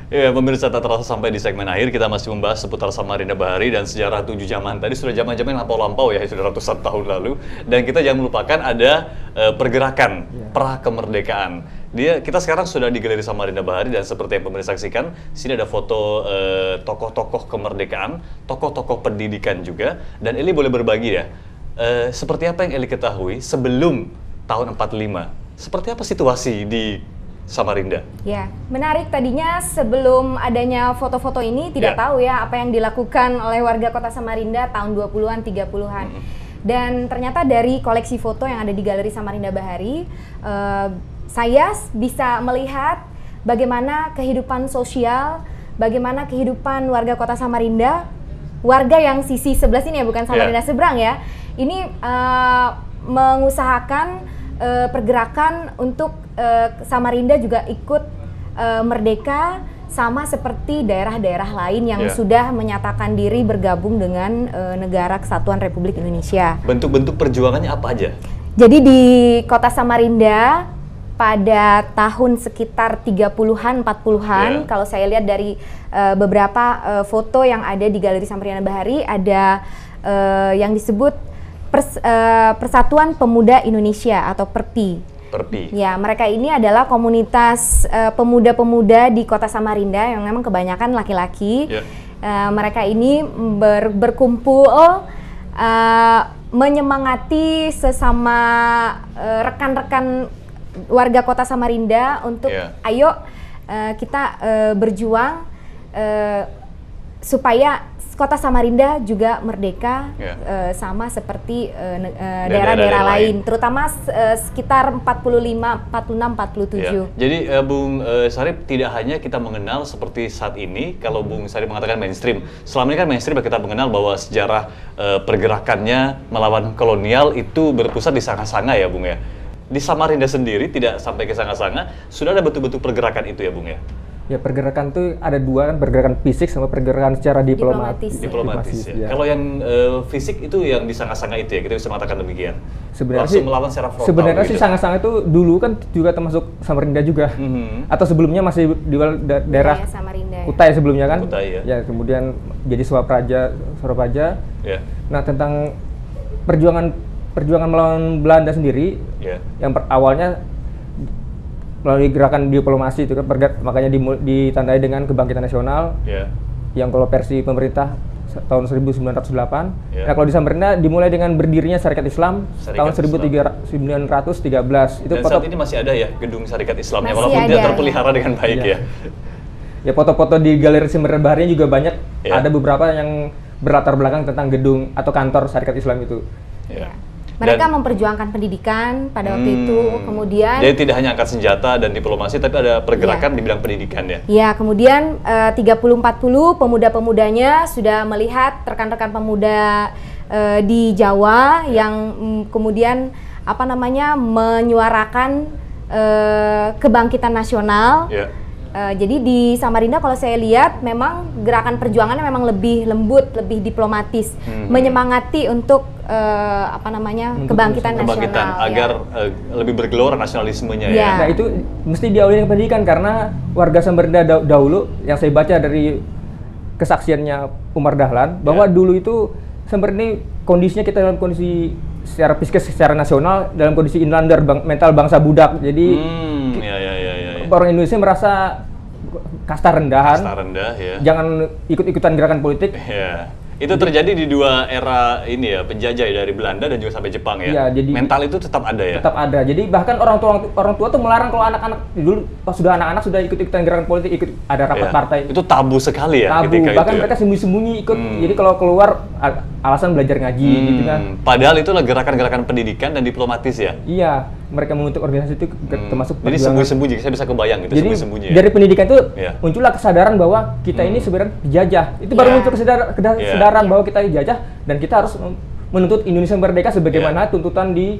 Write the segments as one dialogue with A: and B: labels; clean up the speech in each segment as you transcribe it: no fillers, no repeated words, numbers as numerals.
A: Ya, pemirsa tak terasa sampai di segmen akhir kita masih membahas seputar Samarinda Bahari dan sejarah 7 zaman. Tadi sudah zaman-zaman yang lampau-lampau ya, sudah ratusan tahun lalu. Dan kita jangan melupakan ada pergerakan pra kemerdekaan. Kita sekarang sudah di Galeri Samarinda Bahari dan seperti yang pemirsa saksikan, sini ada foto tokoh-tokoh kemerdekaan, tokoh-tokoh pendidikan juga. Dan Eli boleh berbagi ya, seperti apa yang Eli ketahui sebelum tahun 45? Seperti apa situasi di Samarinda? Ya, menarik, tadinya sebelum adanya foto-foto ini tidak tahu ya apa yang dilakukan oleh warga kota Samarinda tahun 20-an, 30-an. Dan ternyata dari koleksi foto yang ada di Galeri Samarinda Bahari, saya bisa melihat bagaimana kehidupan sosial, bagaimana kehidupan warga kota Samarinda, warga yang sisi sebelah sini ya, bukan Samarinda seberang ya, ini mengusahakan pergerakan untuk Samarinda juga ikut merdeka sama seperti daerah-daerah lain yang sudah menyatakan diri bergabung dengan Negara Kesatuan Republik Indonesia. Bentuk-bentuk perjuangannya apa aja? Jadi di kota Samarinda pada tahun sekitar 30-an, 40-an, kalau saya lihat dari beberapa foto yang ada di Galeri Samarinda Bahari, ada yang disebut Persatuan Pemuda Indonesia atau PERPI. Ya, mereka ini adalah komunitas pemuda-pemuda di kota Samarinda yang memang kebanyakan laki-laki. Mereka ini berkumpul menyemangati sesama rekan-rekan warga kota Samarinda untuk ayo kita berjuang supaya kota Samarinda juga merdeka sama seperti daerah-daerah lain, terutama sekitar 45, 46, 47. Jadi Bung Syarif, tidak hanya kita mengenal seperti saat ini, kalau Bung Syarif mengatakan mainstream, selama ini kan mainstream kita mengenal bahwa sejarah pergerakannya melawan kolonial itu berpusat di Sanga-Sanga ya Bung ya. Di Samarinda sendiri tidak sampai ke Sanga-Sanga, sudah ada bentuk-bentuk pergerakan itu ya Bung ya? Ya, pergerakan itu ada dua kan, pergerakan fisik sama pergerakan secara diplomatis. Ya. Kalau yang fisik itu yang di Sanga-Sanga itu ya, kita bisa mengatakan demikian. Sebenarnya langsung melawan secara frontal. Sebenarnya sih Sanga-Sanga itu dulu kan juga termasuk Samarinda juga. Atau sebelumnya masih di daerah Kutai sebelumnya kan. Kutai, ya. Kemudian jadi Surapraja. Nah, tentang perjuangan melawan Belanda sendiri, yang awalnya melalui gerakan diplomasi itu kan, makanya ditandai dengan kebangkitan nasional, yang kalau versi pemerintah tahun 1908. Nah, kalau di Samarinda dimulai dengan berdirinya Syarikat Islam tahun 1913. Itu dan saat ini masih ada ya gedung Syarikat Islamnya, walaupun tidak terpelihara dengan baik ya. Ya, foto-foto di Galeri Samarinda Bahari juga banyak, ada beberapa yang berlatar belakang tentang gedung atau kantor Syarikat Islam itu. Mereka memperjuangkan pendidikan pada waktu itu, kemudian... Jadi tidak hanya angkat senjata dan diplomasi, tapi ada pergerakan di bidang pendidikan ya? Ya, kemudian 30-40 pemuda-pemudanya sudah melihat rekan-rekan pemuda di Jawa yang kemudian menyuarakan kebangkitan nasional. Jadi di Samarinda kalau saya lihat memang gerakan perjuangannya memang lebih lembut, lebih diplomatis, menyemangati untuk kebangkitan nasional agar lebih bergelora nasionalismenya ya. Nah, itu mesti diawali dengan pendidikan, karena warga Samarinda dahulu yang saya baca dari kesaksiannya Umar Dahlan bahwa dulu itu Samarinda kondisinya kita dalam kondisi secara psikis, secara nasional dalam kondisi inlander, mental bangsa budak. Jadi orang Indonesia merasa kasta rendahan, jangan ikut-ikutan gerakan politik. Itu terjadi di dua era ini ya, penjajah dari Belanda dan juga sampai Jepang ya. Jadi mental itu tetap ada ya. Tetap ada. Jadi bahkan orang tua tuh melarang kalau anak-anak dulu pas sudah anak-anak sudah ikut-ikutan gerakan politik, ikut ada rapat partai. Itu tabu sekali ya. Tabu. Bahkan mereka sembunyi-sembunyi ikut. Jadi kalau keluar alasan belajar ngaji gitu kan. Padahal itu gerakan-gerakan pendidikan dan diplomatis ya. Iya, mereka membentuk organisasi itu termasuk jadi sembunyi-sembunyi, saya bisa kebayang gitu. Jadi sembunyi-sembunyi ya. Dari pendidikan itu muncullah kesadaran bahwa kita ini sebenarnya dijajah. Itu baru muncul kesadaran bahwa kita dijajah dan kita harus menuntut Indonesia merdeka sebagaimana tuntutan di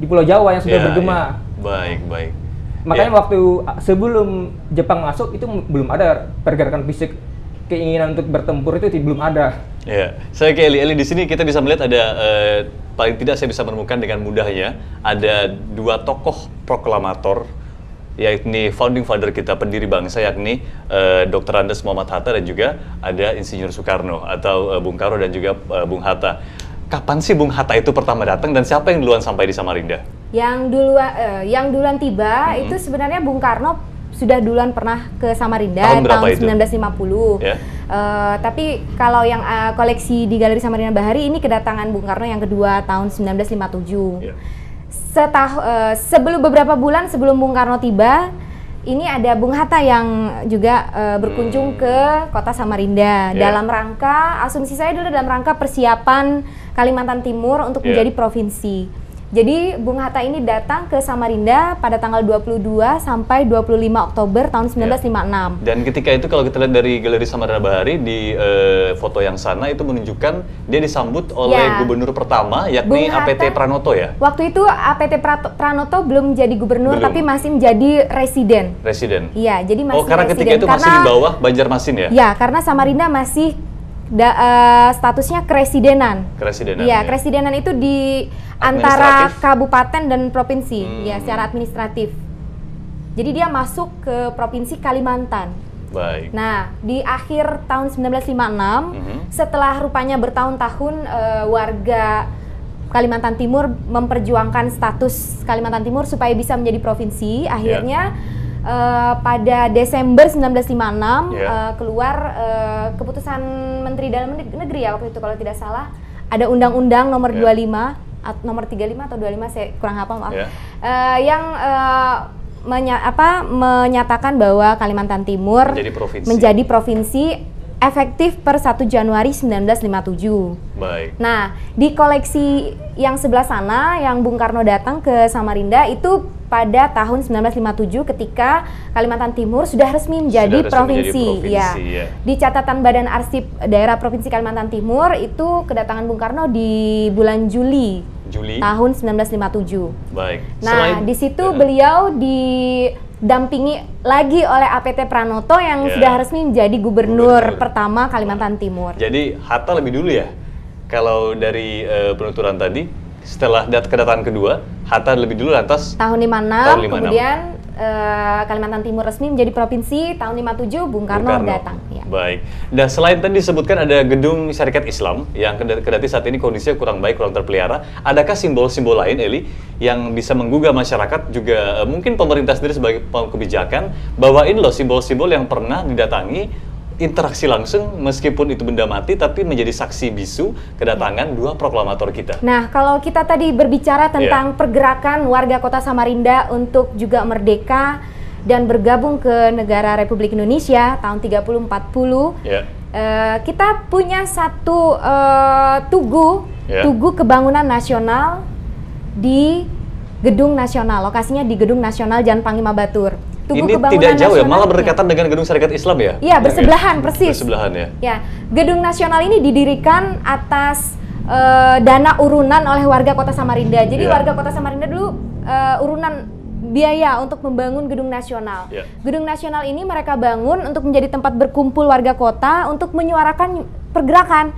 A: Pulau Jawa yang sudah bergema. Baik. Makanya waktu sebelum Jepang masuk itu belum ada pergerakan fisik, keinginan untuk bertempur itu belum ada. Saya ke Eli di sini kita bisa melihat ada paling tidak saya bisa menemukan dengan mudahnya ada dua tokoh proklamator
B: yakni founding father kita, pendiri bangsa, yakni Dr. Andes Muhammad Hatta, dan juga ada Insinyur Soekarno atau Bung Karno dan juga Bung Hatta. Kapan sih Bung Hatta itu pertama datang dan siapa yang duluan sampai di Samarinda?
A: Yang duluan tiba itu sebenarnya Bung Karno sudah duluan pernah ke Samarinda tahun 1950. Yeah. Tapi kalau yang koleksi di Galeri Samarinda Bahari ini kedatangan Bung Karno yang kedua tahun 1957. Yeah. Sebelum beberapa bulan sebelum Bung Karno tiba, ini ada Bung Hatta yang juga berkunjung ke kota Samarinda dalam rangka, asumsi saya dulu dalam rangka persiapan Kalimantan Timur untuk menjadi provinsi. Jadi Bung Hatta ini datang ke Samarinda pada tanggal 22 sampai 25 Oktober tahun 1956.
B: Dan ketika itu kalau kita lihat dari Galeri Samarinda Bahari di foto yang sana itu menunjukkan dia disambut oleh gubernur pertama yakni APT Pranoto ya.
A: Waktu itu APT Pranoto belum jadi gubernur tapi masih menjadi residen.
B: Residen.
A: Iya, jadi masih
B: karena residen. Ketika itu masih di bawah Banjarmasin ya?
A: Ya, karena Samarinda masih statusnya keresidenan.
B: Keresidenan.
A: Iya, keresidenan itu di antara kabupaten dan provinsi, ya secara administratif. Jadi dia masuk ke provinsi Kalimantan.
B: Baik.
A: Nah, di akhir tahun 1956, setelah rupanya bertahun-tahun warga Kalimantan Timur memperjuangkan status Kalimantan Timur supaya bisa menjadi provinsi, akhirnya pada Desember 1956 keluar keputusan Menteri Dalam Negeri ya waktu itu kalau tidak salah, ada Undang-Undang nomor 25 nomor 35 atau 25 saya kurang hafal maaf. Yang menyatakan bahwa Kalimantan Timur menjadi provinsi efektif per 1 Januari 1957.
B: Baik.
A: Nah, di koleksi yang sebelah sana yang Bung Karno datang ke Samarinda itu pada tahun 1957 ketika Kalimantan Timur sudah resmi menjadi provinsi. Ya. Di catatan Badan Arsip Daerah Provinsi Kalimantan Timur itu kedatangan Bung Karno di bulan Juli tahun 1957.
B: Baik.
A: Nah, di situ beliau didampingi lagi oleh APT Pranoto yang sudah resmi menjadi gubernur pertama Kalimantan Timur.
B: Jadi Hatta lebih dulu ya? Kalau dari penuturan tadi, setelah kedatangan kedua, Hatta lebih dulu lantas
A: tahun 56, kemudian Kalimantan Timur resmi menjadi provinsi, tahun 57 Bung Karno datang. Ya.
B: Baik. Dan selain tadi disebutkan ada gedung Syarikat Islam yang kedati saat ini kondisinya kurang baik, kurang terpelihara. Adakah simbol-simbol lain, Eli, yang bisa menggugah masyarakat juga mungkin pemerintah sendiri sebagai kebijakan bahwa ini loh simbol-simbol yang pernah didatangi interaksi langsung meskipun itu benda mati tapi menjadi saksi bisu kedatangan dua proklamator kita. Nah,
A: kalau kita tadi berbicara tentang pergerakan warga kota Samarinda untuk juga merdeka dan bergabung ke negara Republik Indonesia tahun 30-40, kita punya satu tugu kebangunan nasional di Gedung Nasional, lokasinya di Gedung Nasional Jalan Panglima Batur.
B: Tugu ini tidak jauh ya, malah berdekatan dengan Gedung Syarikat Islam ya?
A: Iya, bersebelahan persis.
B: Bersebelahan ya.
A: Ya, Gedung Nasional ini didirikan atas dana urunan oleh warga Kota Samarinda. Jadi warga Kota Samarinda dulu urunan biaya untuk membangun Gedung Nasional. Gedung Nasional ini mereka bangun untuk menjadi tempat berkumpul warga kota untuk menyuarakan pergerakan.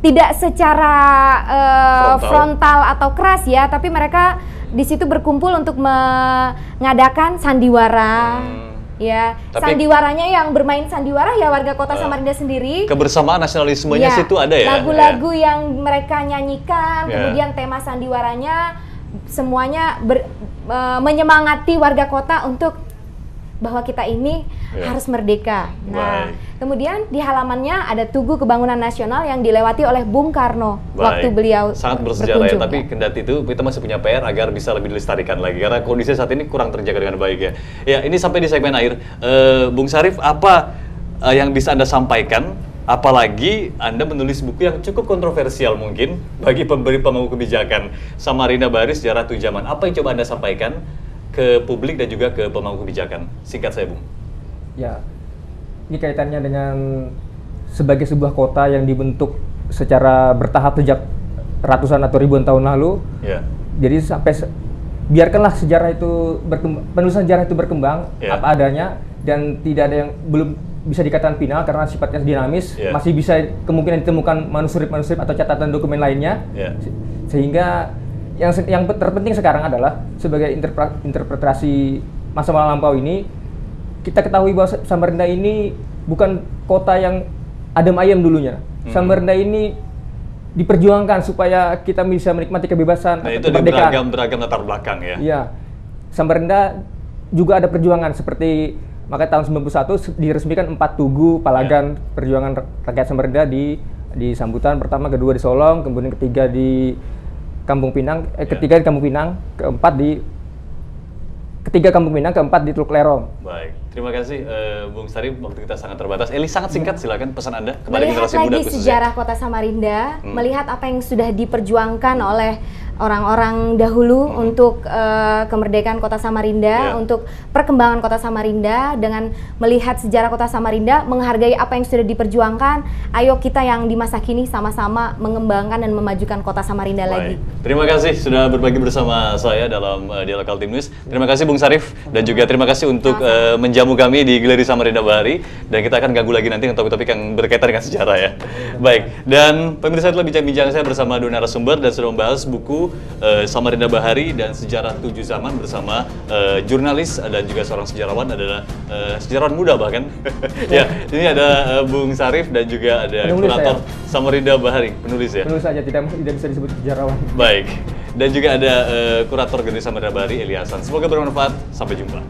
A: Tidak secara frontal atau keras ya, tapi mereka di situ berkumpul untuk mengadakan sandiwara, sandiwaranya yang bermain sandiwara ya warga kota Samarinda sendiri.
B: Kebersamaan nasionalismenya situ ada ya.
A: Lagu-lagu yang mereka nyanyikan, kemudian tema sandiwaranya semuanya menyemangati warga kota untuk bahwa kita ini harus merdeka. Nah, kemudian di halamannya ada Tugu Kebangunan Nasional yang dilewati oleh Bung Karno waktu beliau
B: sangat bersejarah ya, tapi kendati itu kita masih punya PR agar bisa lebih dilestarikan lagi karena kondisi saat ini kurang terjaga dengan baik ya. Ya, ini sampai di segmen akhir. Bung Syarif, apa yang bisa Anda sampaikan? Apalagi Anda menulis buku yang cukup kontroversial mungkin bagi pemberi pemangku kebijakan, Samarinda Bahari Sejarah Tunjaman. Apa yang coba Anda sampaikan ke publik dan juga ke pemangku kebijakan? Singkat saya, Bung.
C: Ya, ini kaitannya dengan sebagai sebuah kota yang dibentuk secara bertahap sejak ratusan atau ribuan tahun lalu. Jadi sampai biarkanlah sejarah itu penulisan sejarah itu berkembang apa adanya dan tidak ada yang belum bisa dikatakan final karena sifatnya dinamis, masih bisa kemungkinan ditemukan manuskrip atau catatan dokumen lainnya. Sehingga yang terpenting sekarang adalah sebagai interpretasi masa lampau ini, kita ketahui bahwa Samarinda ini bukan kota yang adem ayem dulunya. Samarinda ini diperjuangkan supaya kita bisa menikmati kebebasan,
B: nah, itu beragam latar belakang ya.
C: Iya. Samarinda juga ada perjuangan seperti makanya tahun 91 diresmikan 4 tugu palagan perjuangan rakyat Samarinda di Sambutan, pertama, kedua di Solong, kemudian ketiga di Kampung Pinang, ketiga di Kampung Pinang, ketiga Kampung Pinang, keempat di Teluk Lerong.
B: Baik, terima kasih Bung Sarif, waktu kita sangat terbatas. Eli, sangat singkat silakan pesan Anda kepada
A: melihat
B: generasi muda
A: lagi sejarah Kota Samarinda, melihat apa yang sudah diperjuangkan oleh orang-orang dahulu untuk kemerdekaan Kota Samarinda, untuk perkembangan Kota Samarinda, dengan melihat sejarah Kota Samarinda, menghargai apa yang sudah diperjuangkan. Ayo kita yang di masa kini sama-sama mengembangkan dan memajukan Kota Samarinda lagi.
B: Terima kasih sudah berbagi bersama saya dalam Dialog Kaltim News. Terima kasih Bung Sarif dan juga terima kasih untuk menjamu kami di Galeri Samarinda Bahari, dan kita akan ganggu lagi nanti dengan topik-topik yang berkaitan dengan sejarah ya. Baik, dan pemirsa, telah bincang-bincang saya bersama dua narasumber dan sudah membahas buku Samarinda Bahari dan Sejarah 7 Zaman bersama jurnalis dan juga seorang sejarawan, adalah sejarawan muda bahkan. Ya, ini ada Bung Sarif dan juga ada kurator Samarinda Bahari, penulis ya.
C: Penulis saja, tidak bisa disebut sejarawan.
B: Baik, dan juga ada kurator Galeri Samarinda Bahari, Eli Hasan. Semoga bermanfaat. Sampai jumpa.